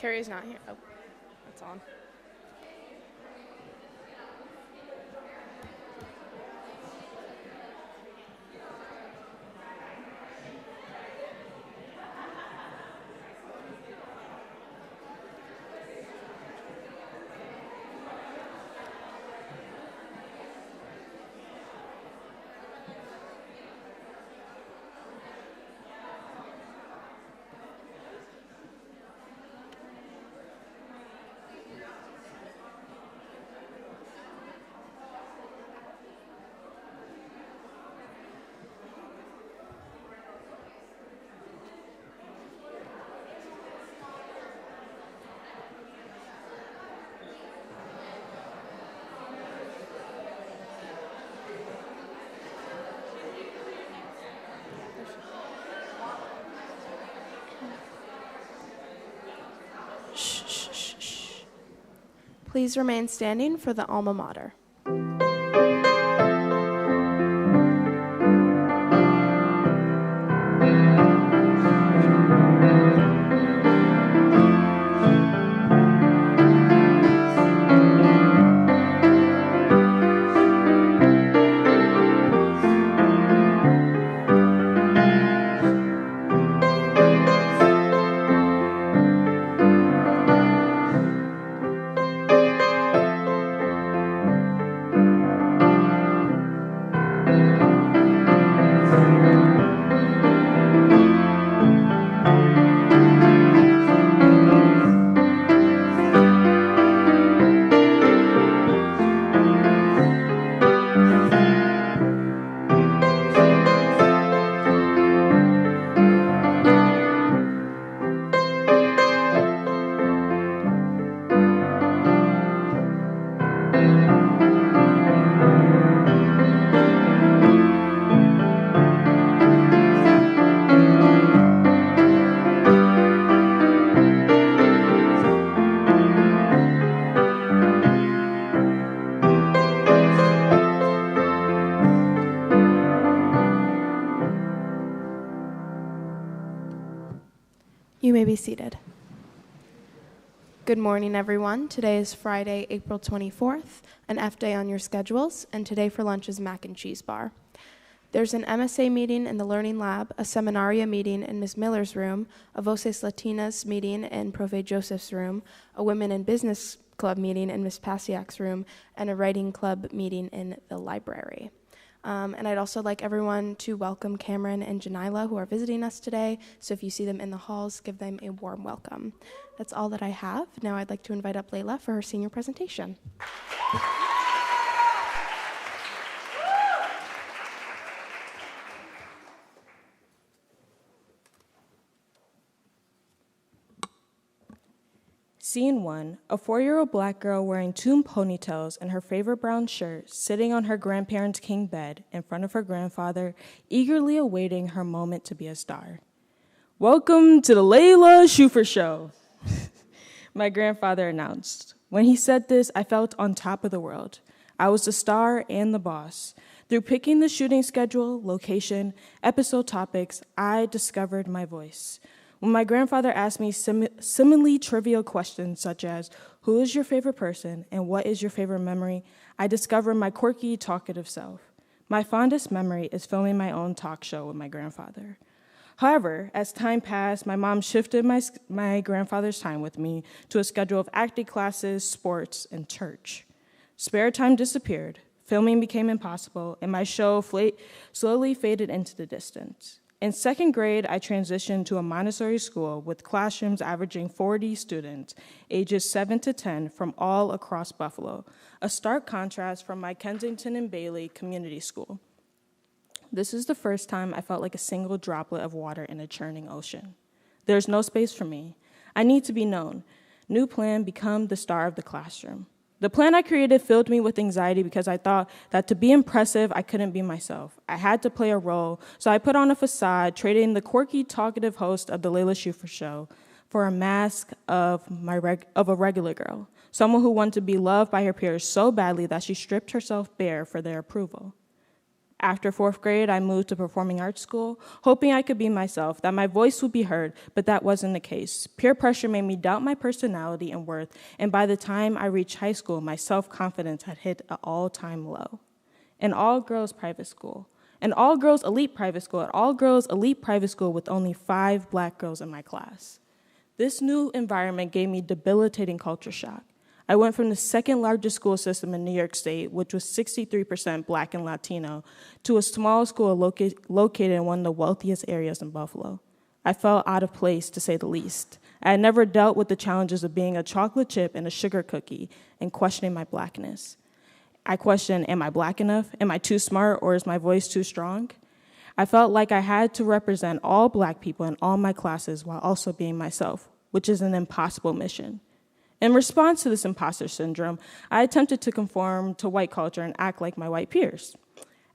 Carrie's not here. Oh, that's on. Shh, shh, shh, shh. Please remain standing for the alma mater. You may be seated. Good morning, everyone. Today is Friday, April 24th, an F day on your schedules, and today for lunch is mac and cheese bar. There's an MSA meeting in the Learning Lab, a Seminaria meeting in Ms. Miller's room, a Voces Latinas meeting in Profe Joseph's room, a Women in Business Club meeting in Ms. Pasiak's room, and a Writing Club meeting in the library. And I'd also like everyone to welcome Cameron and Janila, who are visiting us today. So if you see them in the halls, give them a warm welcome. That's all that I have. Now I'd like to invite up Layla for her senior presentation. Scene 1, a 4-year-old black girl wearing 2 ponytails and her favorite brown shirt, sitting on her grandparents' king bed in front of her grandfather, eagerly awaiting her moment to be a star. "Welcome to the Layla Schufer Show," my grandfather announced. When he said this, I felt on top of the world. I was the star and the boss. Through picking the shooting schedule, location, episode topics, I discovered my voice. When my grandfather asked me seemingly trivial questions such as, who is your favorite person and what is your favorite memory, I discovered my quirky, talkative self. My fondest memory is filming my own talk show with my grandfather. However, as time passed, my mom shifted my grandfather's time with me to a schedule of acting classes, sports, and church. Spare time disappeared, filming became impossible, and my show slowly faded into the distance. In 2nd grade, I transitioned to a Montessori school with classrooms averaging 40 students, ages 7 to 10, from all across Buffalo, a stark contrast from my Kensington and Bailey community school. This is the first time I felt like a single droplet of water in a churning ocean. There's no space for me. I need to be known. New plan, become the star of the classroom. The plan I created filled me with anxiety because I thought that to be impressive, I couldn't be myself. I had to play a role, so I put on a facade, trading the quirky, talkative host of the Layla Schufer Show for a mask of a regular girl, someone who wanted to be loved by her peers so badly that she stripped herself bare for their approval. After 4th grade, I moved to performing arts school, hoping I could be myself, that my voice would be heard, but that wasn't the case. Peer pressure made me doubt my personality and worth, and by the time I reached high school, my self-confidence had hit an all-time low. An all-girls private school, an all-girls elite private school, an all-girls elite private school with only 5 black girls in my class. This new environment gave me debilitating culture shock. I went from the second largest school system in New York State, which was 63% Black and Latino, to a small school located in one of the wealthiest areas in Buffalo. I felt out of place, to say the least. I had never dealt with the challenges of being a chocolate chip and a sugar cookie and questioning my blackness. I questioned, am I black enough? Am I too smart, or is my voice too strong? I felt like I had to represent all black people in all my classes while also being myself, which is an impossible mission. In response to this imposter syndrome, I attempted to conform to white culture and act like my white peers.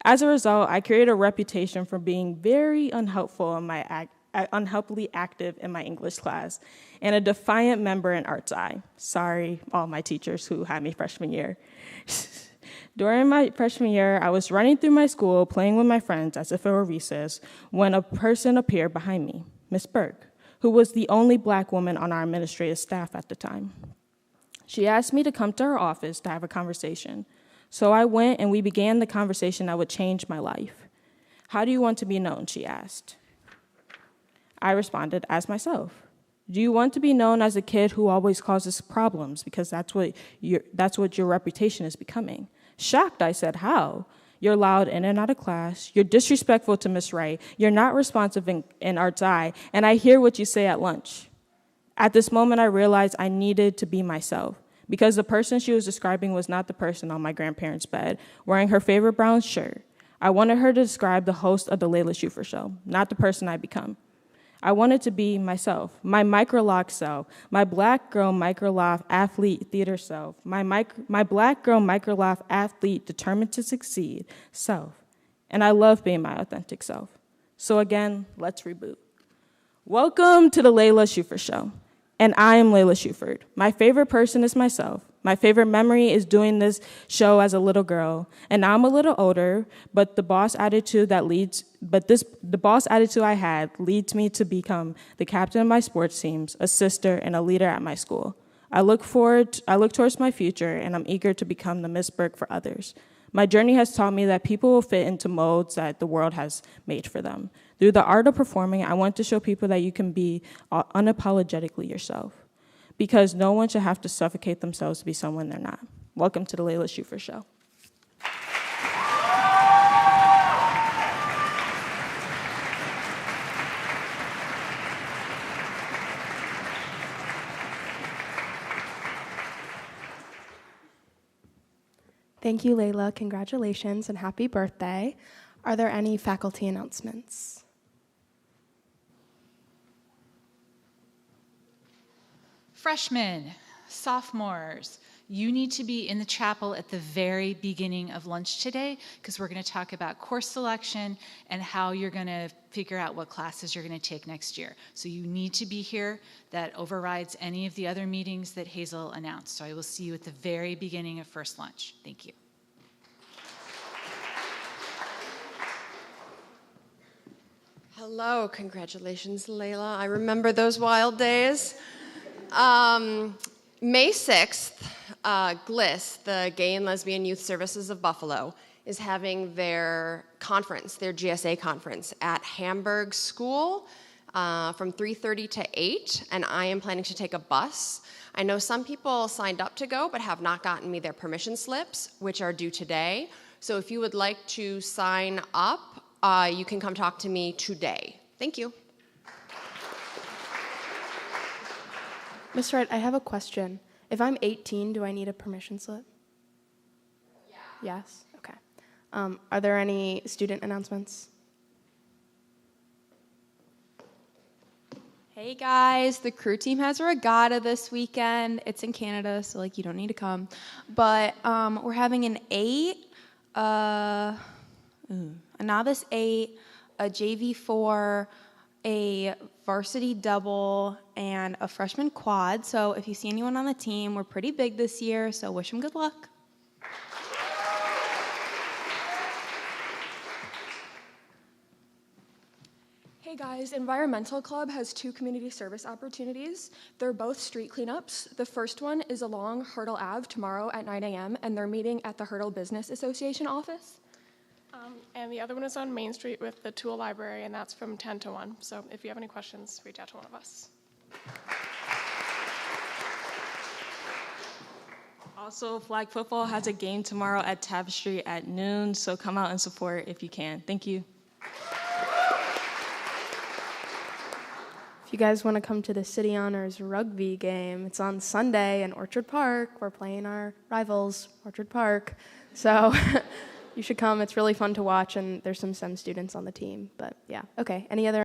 As a result, I created a reputation for being very unhelpfully active in my English class and a defiant member in Arts I. Sorry, all my teachers who had me freshman year. During my freshman year, I was running through my school, playing with my friends as if it were recess, when a person appeared behind me, Miss Burke, who was the only black woman on our administrative staff at the time. She asked me to come to her office to have a conversation. So I went, and we began the conversation that would change my life. How do you want to be known, she asked. I responded as myself. Do you want to be known as a kid who always causes problems, because that's what your reputation is becoming? Shocked, I said, how? You're loud in and out of class. You're disrespectful to Miss Wright. You're not responsive in Arts I, and I hear what you say at lunch. At this moment, I realized I needed to be myself, because the person she was describing was not the person on my grandparents' bed, wearing her favorite brown shirt. I wanted her to describe the host of the Layla Schufer Show, not the person I become. I wanted to be myself, my microlock self, my black girl microloft athlete theater self, my black girl microloft athlete determined to succeed self. And I love being my authentic self. So again, let's reboot. Welcome to the Layla Schufer Show. And I am Layla Schufert. My favorite person is myself. My favorite memory is doing this show as a little girl. And now I'm a little older, but the boss attitude I had leads me to become the captain of my sports teams, a sister, and a leader at my school. I look towards my future, and I'm eager to become the Miss Burke for others. My journey has taught me that people will fit into molds that the world has made for them. Through the art of performing, I want to show people that you can be unapologetically yourself, because no one should have to suffocate themselves to be someone they're not. Welcome to the Layla Schufer Show. Thank you, Layla. Congratulations and happy birthday. Are there any faculty announcements? Freshmen, sophomores, you need to be in the chapel at the very beginning of lunch today, because we're going to talk about course selection and how you're going to figure out what classes you're going to take next year. So you need to be here. That overrides any of the other meetings that Hazel announced. So I will see you at the very beginning of first lunch. Thank you. Hello, congratulations, Layla. I remember those wild days. May 6th, GLIS, the Gay and Lesbian Youth Services of Buffalo, is having their conference, their GSA conference, at Hamburg School from 3:30 to 8, and I am planning to take a bus. I know some people signed up to go but have not gotten me their permission slips, which are due today. So if you would like to sign up, you can come talk to me today. Thank you. Ms. Wright, I have a question. If I'm 18, do I need a permission slip? Yeah. Yes? Okay. Are there any student announcements? Hey guys, the crew team has a regatta this weekend. It's in Canada, so you don't need to come. But we're having an 8, a novice 8, a JV 4, a varsity double, and a freshman quad. So if you see anyone on the team, we're pretty big this year, so wish them good luck. guys, Environmental Club has 2 community service opportunities. They're both street cleanups. The first one is along Hurdle Ave tomorrow at 9 a.m., and they're meeting at the Hurdle Business Association office. And the other one is on Main Street with the Tool Library, and that's from 10 to 1. So if you have any questions, reach out to one of us. Also, flag football has a game tomorrow at Tapestry at noon, so come out and support if you can. Thank you. If you guys want to come to the City Honors rugby game, it's on Sunday in Orchard Park. We're playing our rivals, Orchard Park. So you should come. It's really fun to watch, and there's some STEM students on the team. But yeah, okay. Any other